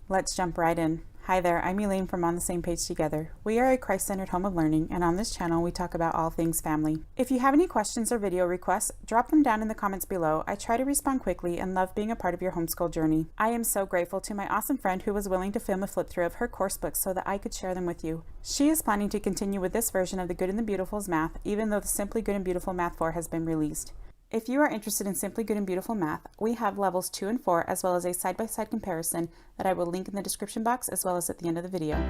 Let's jump right in. Hi there, I'm Elaine from On the Same Page Together. We are a Christ-centered home of learning, and on this channel we talk about all things family. If you have any questions or video requests, drop them down in the comments below. I try to respond quickly and love being a part of your homeschool journey. I am so grateful to my awesome friend who was willing to film a flip through of her course books so that I could share them with you. She is planning to continue with this version of the Good and the Beautiful's math, even though the Simply Good and Beautiful Math 4 has been released. If you are interested in Simply Good and Beautiful Math, we have levels 2 and 4 as well as a side-by-side comparison that I will link in the description box as well as at the end of the video.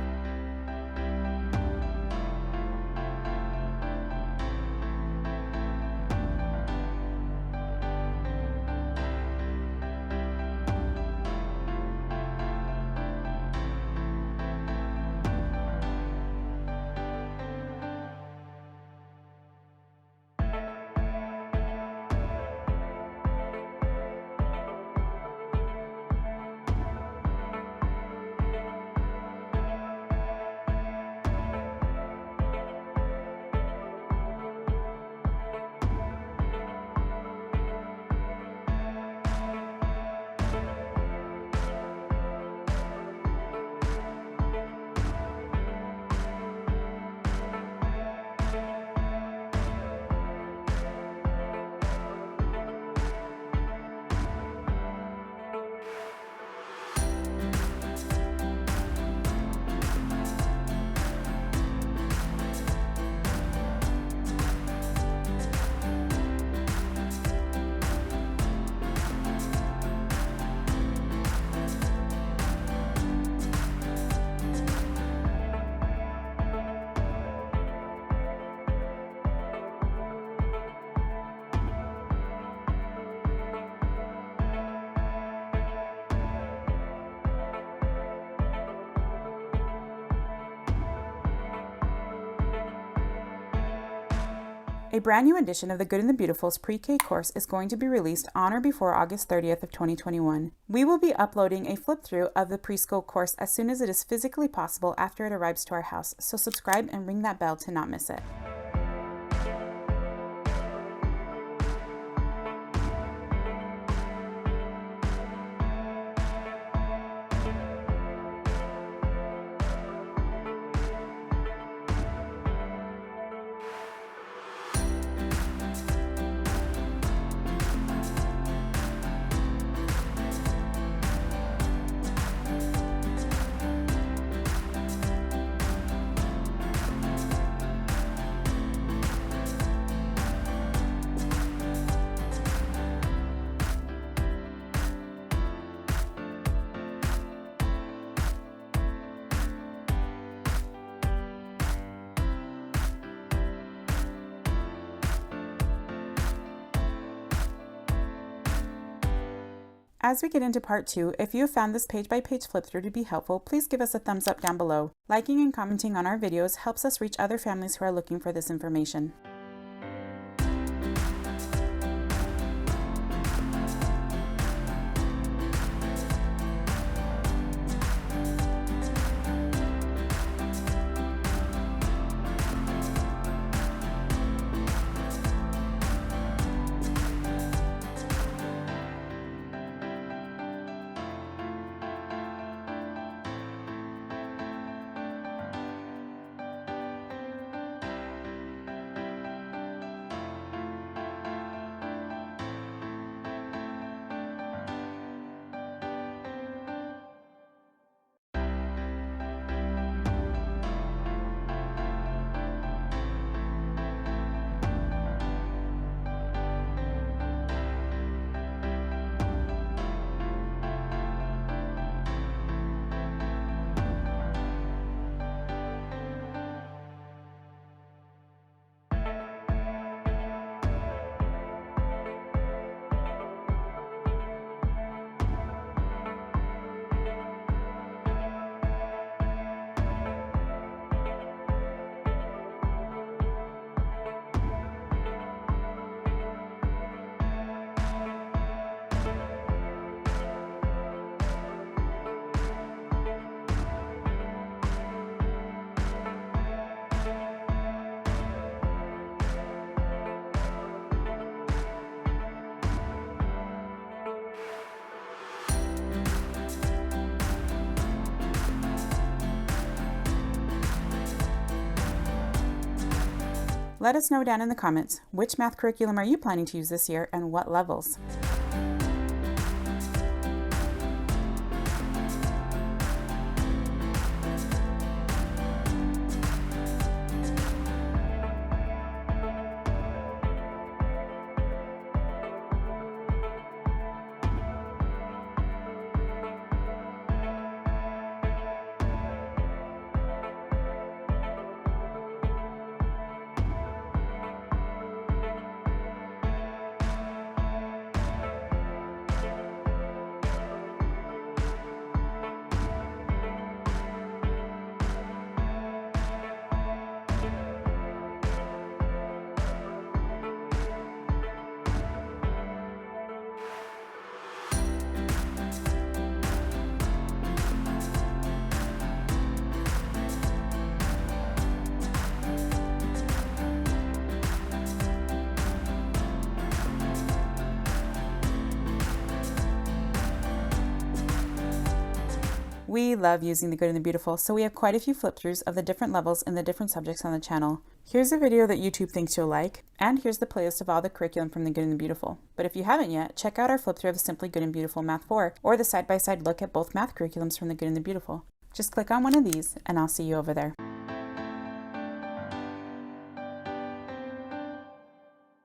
A brand new edition of the Good and the Beautiful's Pre-K course is going to be released on or before August 30th of 2021. We will be uploading a flip-through of the preschool course as soon as it is physically possible after it arrives to our house, so subscribe and ring that bell to not miss it. As we get into part 2, if you have found this page-by-page flip-through to be helpful, please give us a thumbs up down below. Liking and commenting on our videos helps us reach other families who are looking for this information. Let us know down in the comments, which math curriculum are you planning to use this year and what levels? We love using the good and the beautiful, so we have quite a few flip-throughs of the different levels and the different subjects on the channel. Here's a video that YouTube thinks you'll like, and here's the playlist of all the curriculum from the good and the beautiful. But if you haven't yet, check out our flip-through of Simply Good and Beautiful Math 4, or the side-by-side look at both math curriculums from the good and the beautiful. Just click on one of these, and I'll see you over there.